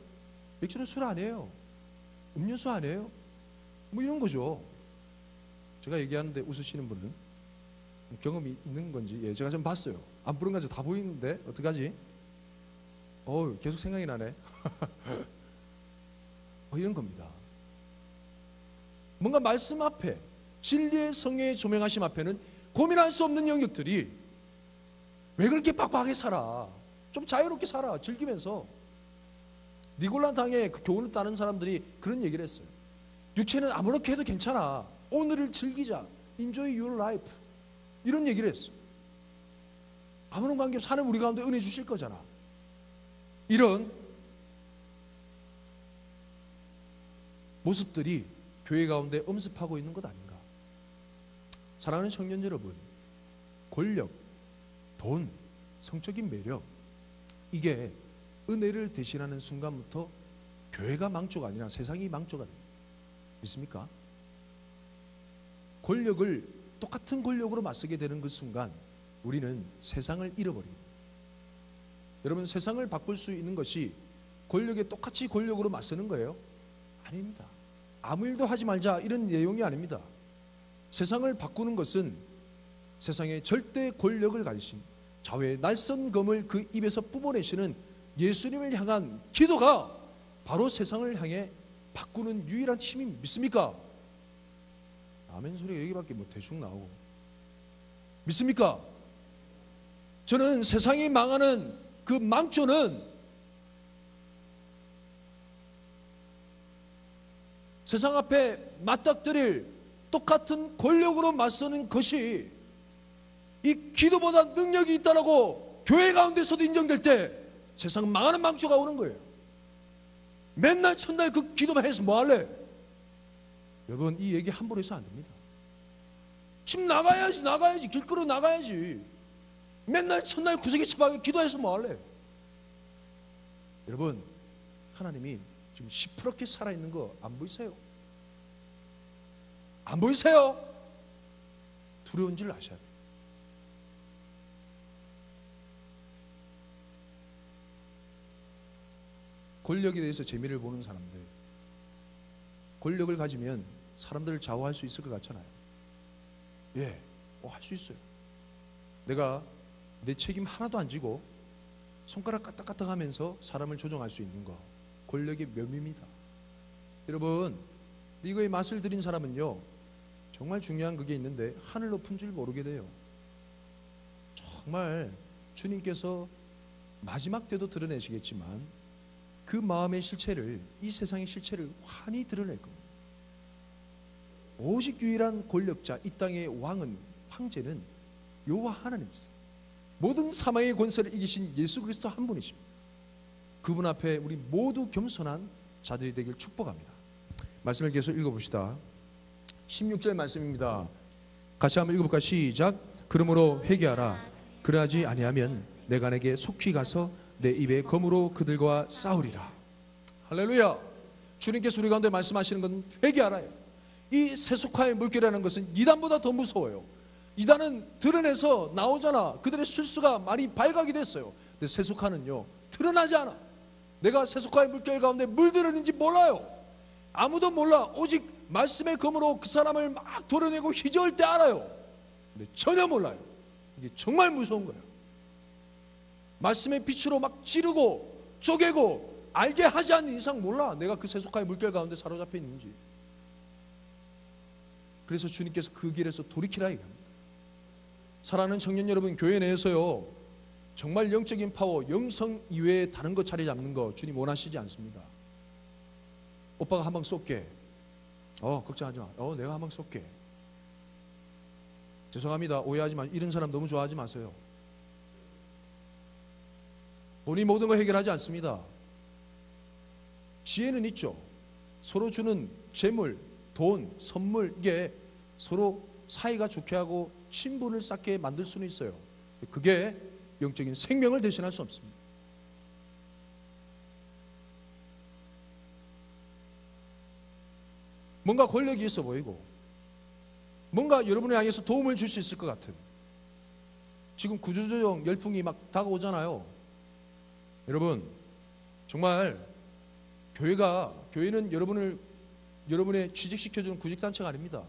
맥주는 술 아니에요. 음료수 아니에요. 뭐 이런 거죠. 제가 얘기하는데 웃으시는 분은 경험이 있는 건지, 제가 좀 봤어요. 안 부른 가지고 다 보이는데 어떡하지? 계속 생각이 나네. 이런 겁니다. 뭔가 말씀 앞에, 진리의 성령의 조명하심 앞에는 고민할 수 없는 영역들이 왜 그렇게 빡빡하게 살아? 좀 자유롭게 살아. 즐기면서. 니골라 당의 그 교훈을 따른 사람들이 그런 얘기를 했어요. 육체는 아무렇게 해도 괜찮아. 오늘을 즐기자. Enjoy your life. 이런 얘기를 했어요. 아무런 관계없이 하나님 우리 가운데 은혜 주실 거잖아. 이런 모습들이 교회 가운데 엄습하고 있는 것 아닌가. 사랑하는 청년 여러분, 권력, 돈, 성적인 매력, 이게 은혜를 대신하는 순간부터 교회가 망조가 아니라 세상이 망조가 됩니다. 믿습니까? 권력을 똑같은 권력으로 맞서게 되는 그 순간 우리는 세상을 잃어버립니다. 여러분, 세상을 바꿀 수 있는 것이 권력에 똑같이 권력으로 맞서는 거예요? 아닙니다. 아무 일도 하지 말자 이런 내용이 아닙니다. 세상을 바꾸는 것은 세상에 절대 권력을 가지신 좌우의 날선 검을 그 입에서 뿜어내시는 예수님을 향한 기도가 바로 세상을 향해 바꾸는 유일한 힘이 믿습니까? 아멘 소리가 여기밖에 뭐 대충 나오고. 믿습니까? 저는 세상이 망하는 그 망조는 세상 앞에 맞닥뜨릴 똑같은 권력으로 맞서는 것이 이 기도보다 능력이 있다라고 교회 가운데서도 인정될 때 세상 망하는 망조가 오는 거예요. 맨날 첫날 그 기도만 해서 뭐 할래? 여러분, 이 얘기 함부로 해서 안 됩니다. 지금 나가야지 길거리로 나가야지. 맨날 첫날 구석에 처박혀 기도해서 뭐 할래? 여러분, 하나님이 지금 시퍼렇게 살아있는 거 안 보이세요? 안 보이세요? 두려운 줄 아셔야 돼요. 권력에 대해서 재미를 보는 사람들, 권력을 가지면 사람들을 좌우할 수 있을 것 같잖아요. 예, 할 수 있어요. 내가 내 책임 하나도 안 지고 손가락 까딱까딱 하면서 사람을 조종할 수 있는 거, 권력의 묘미입니다. 여러분, 이거의 맛을 들인 사람은요, 정말 중요한 그게 있는데 하늘 높은 줄 모르게 돼요. 정말 주님께서 마지막 때도 드러내시겠지만 그 마음의 실체를, 이 세상의 실체를 환히 드러낼 겁니다. 오직 유일한 권력자, 이 땅의 왕은, 황제는 여호와 하나님이세요. 모든 사망의 권세를 이기신 예수 그리스도 한 분이십니다. 그분 앞에 우리 모두 겸손한 자들이 되길 축복합니다. 말씀을 계속 읽어봅시다. 16절 말씀입니다. 같이 한번 읽어볼까? 시작. 그러므로 회개하라. 그러하지 아니하면 내가 내게 속히 가서 내 입의 검으로 그들과 싸우리라. 할렐루야. 주님께서 우리 가운데 말씀하시는 건 회개하라요. 이 세속화의 물결이라는 것은 이단보다 더 무서워요. 이단은 드러내서 나오잖아. 그들의 실수가 많이 발각이 됐어요. 근데 세속화는요, 드러나지 않아. 내가 세속화의 물결 가운데 물들었는지 몰라요. 아무도 몰라. 오직 말씀의 검으로 그 사람을 막 도려내고 휘저을 때 알아요. 근데 전혀 몰라요. 이게 정말 무서운 거예요. 말씀의 빛으로 막 찌르고 쪼개고 알게 하지 않는 이상 몰라. 내가 그 세속화의 물결 가운데 사로잡혀 있는지. 그래서 주님께서 그 길에서 돌이키라 이겁니다. 사랑하는 청년 여러분, 교회 내에서요, 정말 영적인 파워, 영성 이외에 다른 거 자리 잡는 거 주님 원하시지 않습니다. 오빠가 한 방 쏠게. 걱정하지 마. 내가 한 방 쏠게. 죄송합니다. 오해하지 마. 이런 사람 너무 좋아하지 마세요. 본인이 모든 걸 해결하지 않습니다. 지혜는 있죠. 서로 주는 재물, 돈, 선물, 이게 서로 사이가 좋게 하고 친분을 쌓게 만들 수는 있어요. 그게 영적인 생명을 대신할 수 없습니다. 뭔가 권력이 있어 보이고 뭔가 여러분을 향해서 도움을 줄 수 있을 것 같은, 지금 구조조정 열풍이 막 다가오잖아요. 여러분, 정말 교회는 여러분의 취직시켜주는 구직단체가 아닙니다.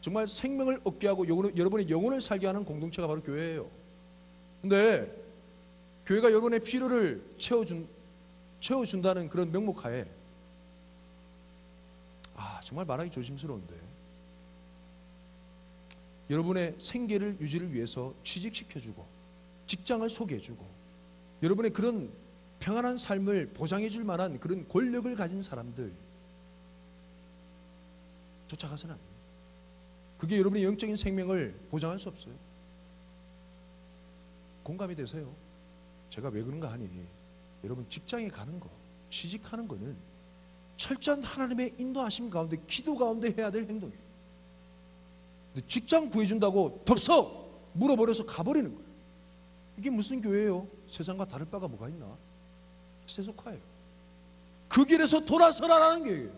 정말 생명을 얻게 하고 여러분의 영혼을 살게 하는 공동체가 바로 교회예요. 근데 교회가 여러분의 필요를 채워준다는 그런 명목하에, 정말 말하기 조심스러운데, 여러분의 생계를 유지를 위해서 취직시켜주고 직장을 소개해주고 여러분의 그런 평안한 삶을 보장해줄 만한 그런 권력을 가진 사람들 쫓아가서는 안 돼요. 그게 여러분의 영적인 생명을 보장할 수 없어요. 공감이 되세요? 제가 왜 그런가 하니, 여러분 직장에 가는 거, 취직하는 거는 철저한 하나님의 인도하심 가운데, 기도 가운데 해야 될 행동이에요. 근데 직장 구해준다고 덥석 물어버려서 가버리는 거예요. 이게 무슨 교회예요? 세상과 다를 바가 뭐가 있나? 세속화예요. 그 길에서 돌아서라라는 거예요.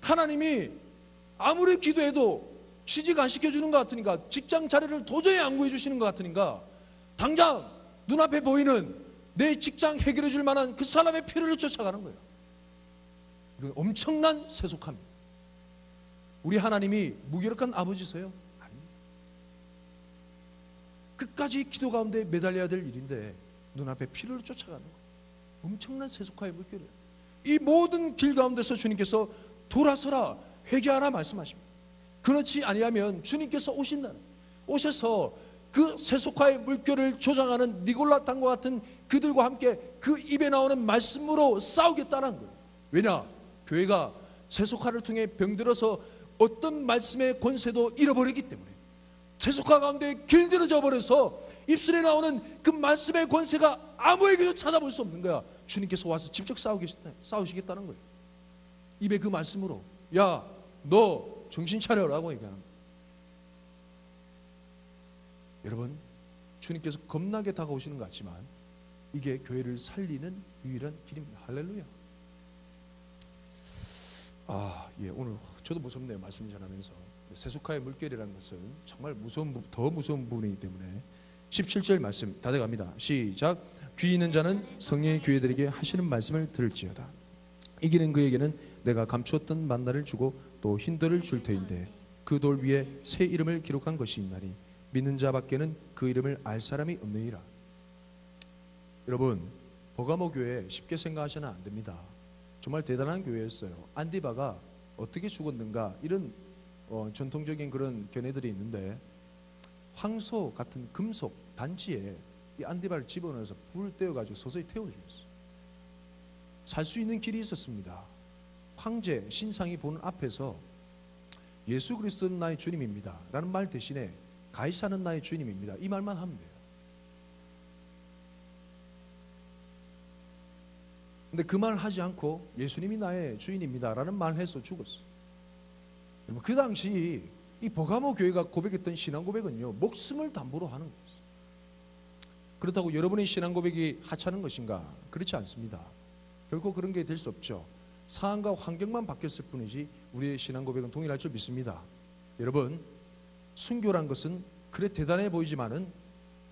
하나님이 아무리 기도해도 취직 안 시켜주는 것 같으니까, 직장 자리를 도저히 안 구해주시는 것 같으니까 당장 눈앞에 보이는 내 직장 해결해 줄 만한 그 사람의 필요를 쫓아가는 거예요. 이건 엄청난 세속화입니다. 우리 하나님이 무기력한 아버지세요? 아닙니다. 끝까지 기도 가운데 매달려야 될 일인데 눈앞에 필요를 쫓아가는 거예요. 엄청난 세속화의 물결이에요. 이 모든 길 가운데서 주님께서 돌아서라, 회개하라 말씀하십니다. 그렇지 아니하면 주님께서 오셔서 그 세속화의 물결을 조장하는 니골라 당과 같은 그들과 함께 그 입에 나오는 말씀으로 싸우겠다는 거예요. 왜냐? 교회가 세속화를 통해 병들어서 어떤 말씀의 권세도 잃어버리기 때문에, 세속화 가운데 길들여져 버려서 입술에 나오는 그 말씀의 권세가 아무에게도 찾아볼 수 없는 거야. 주님께서 와서 직접 싸우시겠다는 거예요. 입에 그 말씀으로, 야, 너 정신 차려라고 얘기하는 거예요. 여러분, 주님께서 겁나게 다가오시는 것 같지만 이게 교회를 살리는 유일한 길입니다. 할렐루야. 오늘 저도 무섭네요. 말씀 전하면서. 세속화의 물결이라는 것은 정말 더 무서운 부분이기 때문에 17절 말씀 다 돼갑니다. 시작. 귀 있는 자는 성령의 교회들에게 하시는 말씀을 들을지어다. 이기는 그에게는 내가 감추었던 만나를 주고 또 흰 돌을 줄 터인데 그 돌 위에 새 이름을 기록한 것이 있나니 믿는 자밖에는 그 이름을 알 사람이 없느니라. 여러분, 버가모 교회 쉽게 생각하시면 안 됩니다. 정말 대단한 교회였어요. 안디바가 어떻게 죽었는가, 이런 전통적인 그런 견해들이 있는데, 황소 같은 금속 단지에 이 안디바를 집어넣어서 불을 떼어가지고 서서히 태워 죽였어요. 살 수 있는 길이 있었습니다. 황제 신상이 보는 앞에서 예수 그리스도는 나의 주님입니다 라는 말 대신에 가이사는 나의 주님입니다, 이 말만 하면 돼요. 근데 그 말을 하지 않고 예수님이 나의 주인입니다 라는 말을 해서 죽었어요. 그 당시 이 버가모 교회가 고백했던 신앙 고백은요, 목숨을 담보로 하는 거예요. 그렇다고 여러분의 신앙 고백이 하찮은 것인가? 그렇지 않습니다. 결코 그런 게 될 수 없죠. 상황과 환경만 바뀌었을 뿐이지 우리의 신앙 고백은 동일할 줄 믿습니다. 여러분, 순교란 것은 그래 대단해 보이지만은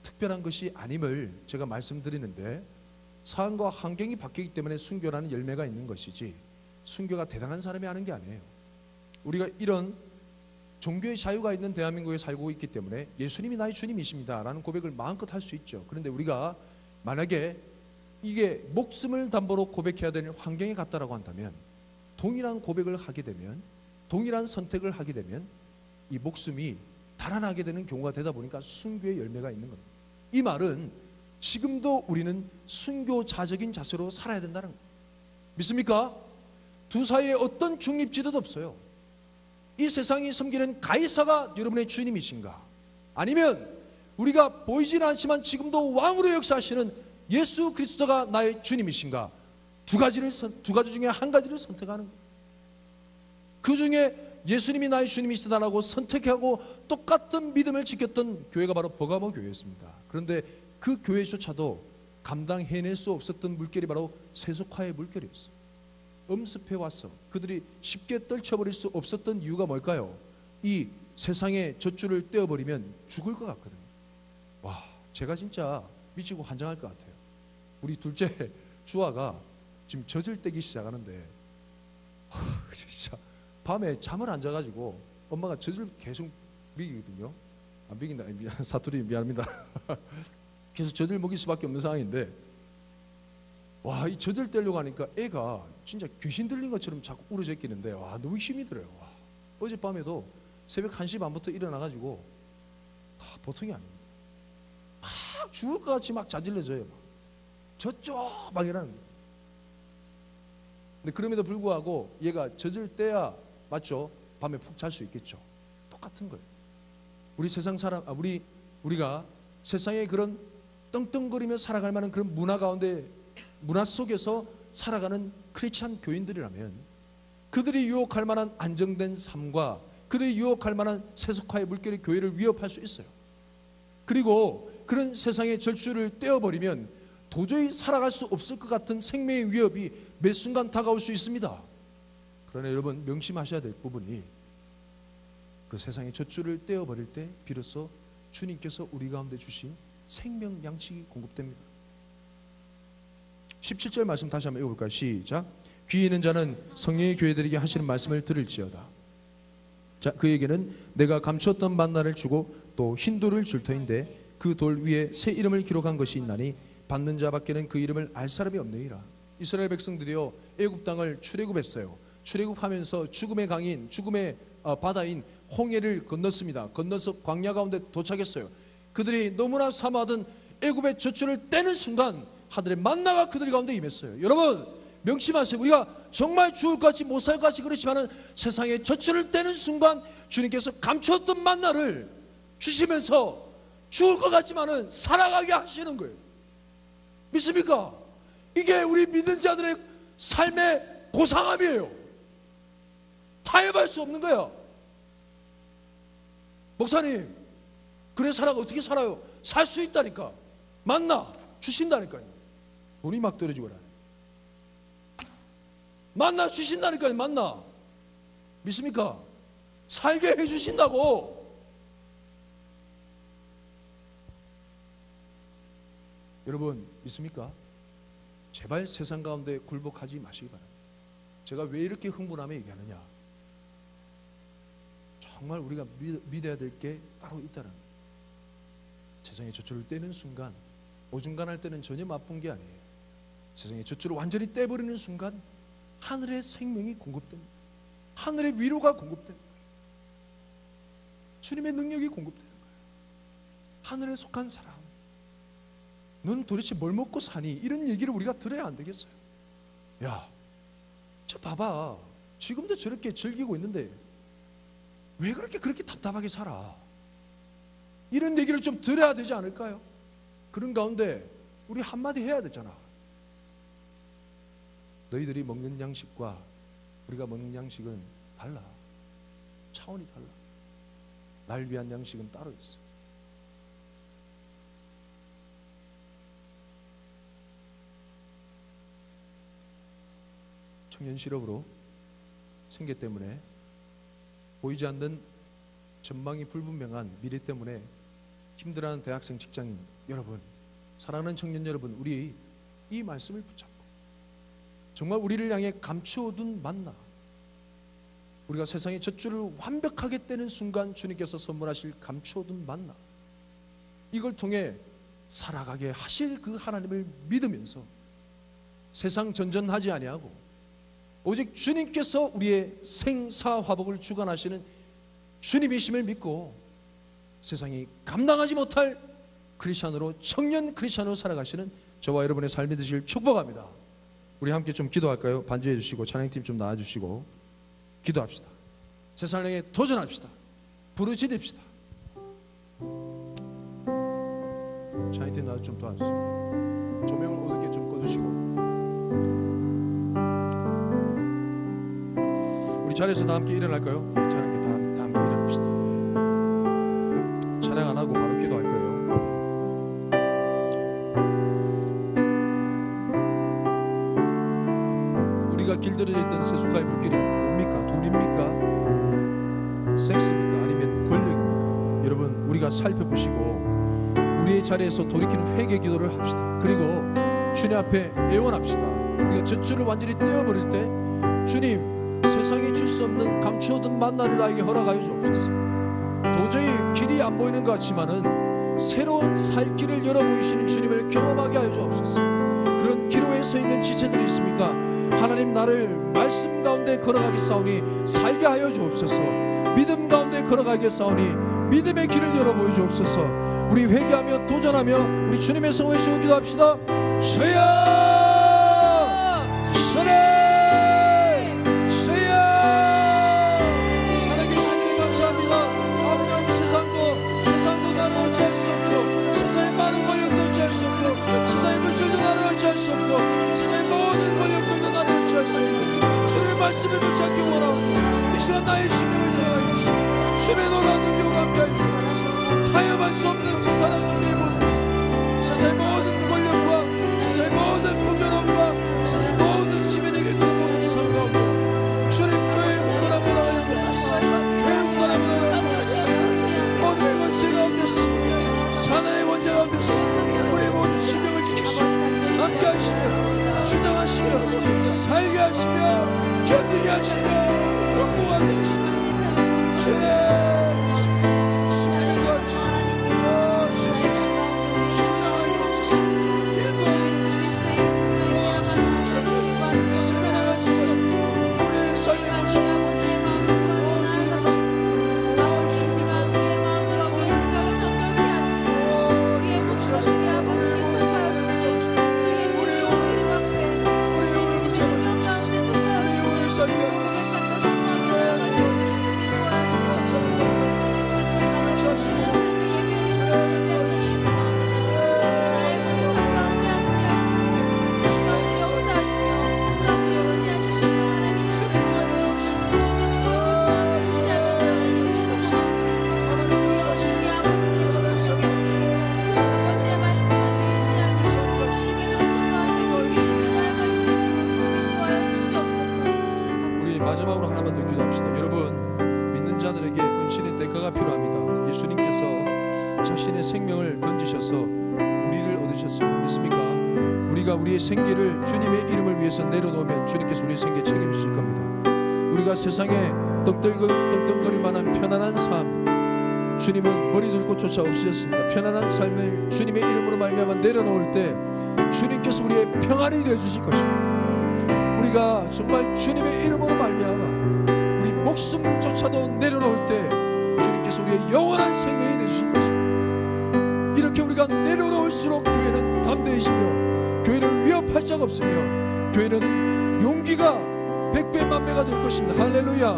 특별한 것이 아님을 제가 말씀드리는데, 상황과 환경이 바뀌기 때문에 순교라는 열매가 있는 것이지 순교가 대단한 사람이 하는 게 아니에요. 우리가 이런 종교의 자유가 있는 대한민국에 살고 있기 때문에 예수님이 나의 주님이십니다 라는 고백을 마음껏 할 수 있죠. 그런데 우리가 만약에 이게 목숨을 담보로 고백해야 되는 환경에 갔다라고 한다면, 동일한 고백을 하게 되면, 동일한 선택을 하게 되면 이 목숨이 달아나게 되는 경우가 되다 보니까 순교의 열매가 있는 겁니다. 이 말은 지금도 우리는 순교자적인 자세로 살아야 된다는 거예요. 믿습니까? 두 사이에 어떤 중립지대도 없어요. 이 세상이 섬기는 가이사가 여러분의 주님이신가? 아니면 우리가 보이지는 않지만 지금도 왕으로 역사하시는 예수 그리스도가 나의 주님이신가? 두 가지 중에 한 가지를 선택하는 거예요. 그 중에 예수님이 나의 주님이시다라고 선택하고 똑같은 믿음을 지켰던 교회가 바로 버가모 교회였습니다. 그런데 그 교회조차도 감당해낼 수 없었던 물결이 바로 세속화의 물결이었어요. 엄습해와서 그들이 쉽게 떨쳐버릴 수 없었던 이유가 뭘까요? 이 세상의 젖줄을 떼어버리면 죽을 것 같거든요. 와, 제가 진짜 미치고 환장할 것 같아요. 우리 둘째 주아가 지금 젖을 떼기 시작하는데 진짜 밤에 잠을 안 자가지고 엄마가 젖을 계속 먹이거든요. 안 먹인다, 사투리 미안합니다. 계속 젖을 먹일 수밖에 없는 상황인데, 와, 이 젖을 떼려고 하니까 애가 진짜 귀신 들린 것처럼 자꾸 울어제끼는데, 와, 너무 힘이 들어요. 와, 어젯밤에도 새벽 1시 반부터 일어나가지고 보통이 아닙니다. 막 죽을 것 같이 막 자질러져요. 저쪽 방이라는 거예요. 근데 그럼에도 불구하고 얘가 젖을 떼야 맞죠? 밤에 푹 잘 수 있겠죠. 똑같은 거예요. 우리 세상 사람, 우리가 세상에 그런 떵떵거리며 살아갈 만한 그런 문화 가운데, 문화 속에서 살아가는 크리스찬 교인들이라면 그들이 유혹할 만한 안정된 삶과 그들이 유혹할 만한 세속화의 물결이 교회를 위협할 수 있어요. 그리고 그런 세상의 절주를 떼어버리면 도저히 살아갈 수 없을 것 같은 생명의 위협이 매 순간 다가올 수 있습니다. 그러나 여러분 명심하셔야 될 부분이 그 세상의 젖줄을 떼어버릴 때 비로소 주님께서 우리 가운데 주신 생명 양식이 공급됩니다. 17절 말씀 다시 한번 읽어볼까요? 시작. 귀 있는 자는 성령의 교회들에게 하시는 말씀을 들을지어다. 자, 그에게는 내가 감추었던 만나를 주고 또 흰 돌을 줄 터인데 그 돌 위에 새 이름을 기록한 것이 있나니 받는 자밖에는 그 이름을 알 사람이 없느니라. 이스라엘 백성들이요 애굽 땅을 출애굽했어요. 출애굽하면서 죽음의 강인, 죽음의 바다인 홍해를 건넜습니다. 건너서 광야 가운데 도착했어요. 그들이 너무나 사모하던 애굽의 젖줄을 떼는 순간 하늘의 만나가 그들 가운데 임했어요. 여러분 명심하세요. 우리가 정말 죽을 것 같이 못 살 것 같이 그렇지만 세상의 젖줄을 떼는 순간 주님께서 감추었던 만나를 주시면서 죽을 것 같지만은 살아가게 하시는 거예요. 믿습니까? 이게 우리 믿는 자들의 삶의 고상함이에요. 타협할 수 없는 거야. 목사님, 그래 살아가 어떻게 살아요? 살 수 있다니까. 만나 주신다니까요. 돈이 막 떨어지거나. 만나 주신다니까요. 만나. 믿습니까? 살게 해주신다고. 여러분 믿습니까? 제발 세상 가운데 굴복하지 마시기 바랍니다. 제가 왜 이렇게 흥분하며 얘기하느냐, 정말 우리가 믿어야 될 게 바로 있다는 거예요. 세상의 젖줄을 떼는 순간, 오중간할 때는 전혀 나쁜 게 아니에요. 세상의 젖줄을 완전히 떼버리는 순간 하늘의 생명이 공급됩니다. 하늘의 위로가 공급됩니다. 주님의 능력이 공급되는 거예요. 하늘에 속한 사람, 넌 도대체 뭘 먹고 사니? 이런 얘기를 우리가 들어야 안 되겠어요. 야, 저 봐봐, 지금도 저렇게 즐기고 있는데 왜 그렇게 답답하게 살아? 이런 얘기를 좀 들어야 되지 않을까요? 그런 가운데 우리 한마디 해야 되잖아. 너희들이 먹는 양식과 우리가 먹는 양식은 달라. 차원이 달라. 날 위한 양식은 따로 있어. 청년 실업으로 생계 때문에 보이지 않는 전망이 불분명한 미래 때문에 힘들어하는 대학생, 직장인 여러분, 사랑하는 청년 여러분, 우리 이 말씀을 붙잡고 정말 우리를 향해 감추어둔 만나, 우리가 세상의 젖줄을 완벽하게 떼는 순간 주님께서 선물하실 감추어둔 만나, 이걸 통해 살아가게 하실 그 하나님을 믿으면서 세상 전전하지 아니하고 오직 주님께서 우리의 생사화복을 주관하시는 주님이심을 믿고 세상이 감당하지 못할 크리스찬으로, 청년 크리스찬으로 살아가시는 저와 여러분의 삶이 되시길 축복합니다. 우리 함께 좀 기도할까요? 반주해 주시고 찬양팀 좀 나와주시고 기도합시다. 세상을 향해 도전합시다. 부르짖읍시다. 찬양팀 나와서 좀 도와주세요. 조명을 어둡게 좀 꺼주시고 우리 자리에서 다 함께 일어날까요? 찬양팀 다 함께 일어납시다. 찬양 안 하고 바로 기도할 거예요. 우리가 길들여져 있던 세속화의 물길이 뭡니까? 돈입니까? 섹스입니까? 아니면 권력입니까? 여러분, 우리가 살펴보시고 우리의 자리에서 돌이키는 회개 기도를 합시다. 그리고 주님 앞에 애원합시다. 우리가 젖줄을 완전히 떼어버릴 때 주님, 세상이 줄 수 없는 감추어둔 만나를 나에게 허락하여 주옵소서. 도저히 길이 안 보이는 것 같지만은 새로운 살 길을 열어 보이시는 주님을 경험하게 하여 주옵소서. 그런 기로에 서 있는 지체들이 있습니까? 하나님, 나를 말씀 가운데 걸어가겠사오니 살게 하여 주옵소서. 믿음 가운데 걸어가겠사오니 믿음의 길을 열어 보여 주옵소서. 우리 회개하며 도전하며 우리 주님의 성을 외치고 기도합시다. 주여, 주님, 세상의 물질도 나를 어찌할 수 없고 세상의 모든 권력들도 나를 어찌할 수 없고 주님의 말씀을 붙잡고 죽음의 놀라운 능력을 함께하여 주옵소서. 타협할 수 없는 사랑을 내보내옵소서. 세상의 모든 권력과 세상의 모든 부결함과 세상의 모든 지배되게 그 모든 삶 가운데 주님 교회 국가라보라 주옵소서. 교회 국가라보라 주옵소서. 모든 권세 가운데서 사나의 원자 가운데서 우리의 모든 신명을 지키시고 함께 하시며 주장하시며 살게 하시며 견디게 하시며 극복하게 하시며 마지막으로 하나만 더 기도합시다. 여러분, 믿는 자들에게 은신의 대가가 필요합니다. 예수님께서 자신의 생명을 던지셔서 우리를 얻으셨습니다. 믿습니까? 우리가 우리의 생기를 주님의 이름을 위해서 내려놓으면 주님께서 우리의 생기에 책임지실 겁니다. 우리가 세상에 떵떵거리만한 편안한 삶, 주님은 머리 들고 쫓아 없으셨습니다. 편안한 삶을 주님의 이름으로 말미암아 내려놓을 때 주님께서 우리의 평안이 되어주실 것입니다. 우리가 정말 주님의 이름으로 말미암아 우리 목숨조차도 내려놓을 때 주님께서 우리의 영원한 생명이 되실 것입니다. 이렇게 우리가 내려놓을수록 교회는 담대해지며 교회는 위협할 자가 없으며 교회는 용기가 100배 만배가 될 것입니다. 할렐루야.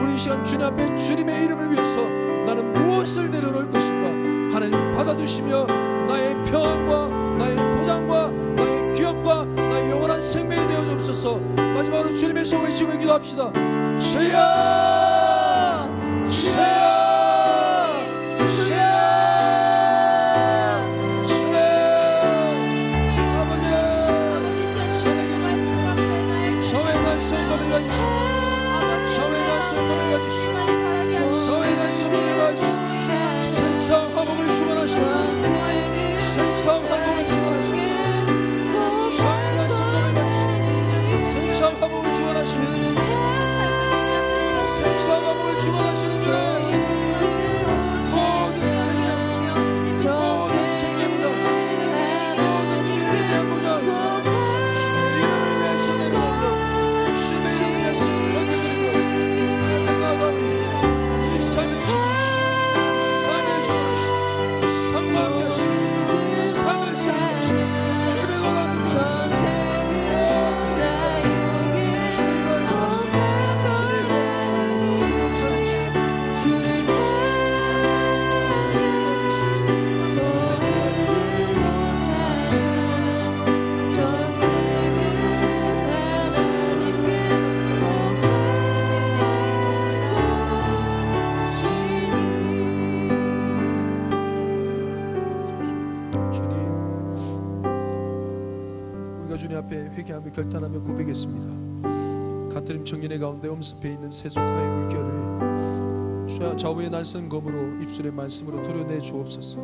우리 이 시간 주님 앞에 주님의 이름을 위해서 나는 무엇을 내려놓을 것인가 하나님 받아주시며 나의 평안과 나의 보장과 나의 기업과 나의 영원한 생명이 되어 주옵소서. 마지막으로 주님의 성을 외치며 기도합시다. 주여 주여 생사와 화복을 주관하시고 생사와 화복을 주관하시고 샤이나 성령을 가지시고 생사와 화복을 주관하시고 생사와 화복을 주관하시는 주라. 모든 생명 모든 생명보다 모든 일에 대한 보장 주의 이름을 위해서 내려놓고 주의 이름을 위해서 건져드리고 주의 나감이 우리 삶의 주님 회개하며 결단하며 고백했습니다. 가트림 청년의 가운데 엄습해 있는 세속화의 물결을 좌우의 날선 검으로 입술의 말씀으로 도려내 주옵소서.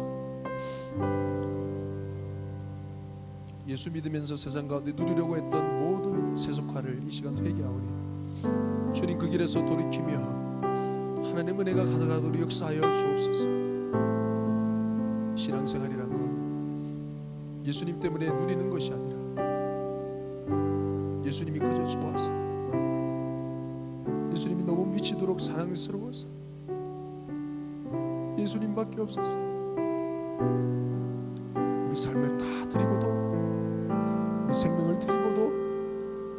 예수 믿으면서 세상 가운데 누리려고 했던 모든 세속화를 이 시간 회개하오니 주님 그 길에서 돌이키며 하나님 은혜가 가득하도록 역사하여 주옵소서. 신앙생활이란 건 예수님 때문에 누리는 것이 아니라 예수님이 그저 좋아서 예수님이 너무 미치도록 사랑스러워서 예수님밖에 없어서 우리 삶을 다 드리고도 우리 생명을 드리고도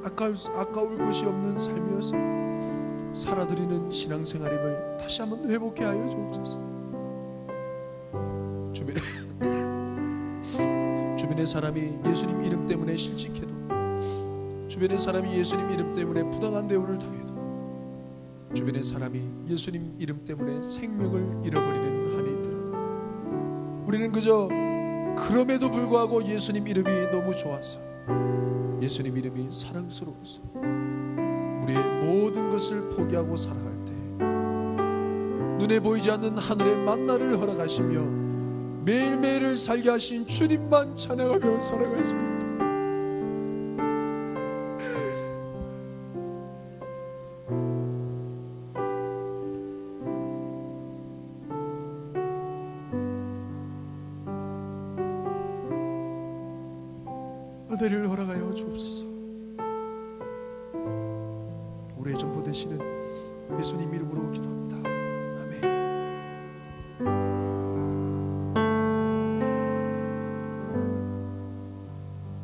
아까울 것이 없는 삶이어서 살아드리는 신앙생활임을 다시 한번 회복해 하여 주옵소서. 주변의 사람이 예수님 이름 때문에 실직해도 주변의 사람이 예수님 이름 때문에 부당한 대우를 당해도 주변의 사람이 예수님 이름 때문에 생명을 잃어버리는 한이 있더라도 우리는 그저 그럼에도 불구하고 예수님 이름이 너무 좋아서, 예수님 이름이 사랑스러워서 우리의 모든 것을 포기하고 살아갈 때 눈에 보이지 않는 하늘의 만나를 허락하시며 매일매일을 살게 하신 주님만 찬양하며 살아갈 수 있다. 은혜를 허락하여 주옵소서. 우리의 전부 되시는 예수님 이름으로 기도합니다.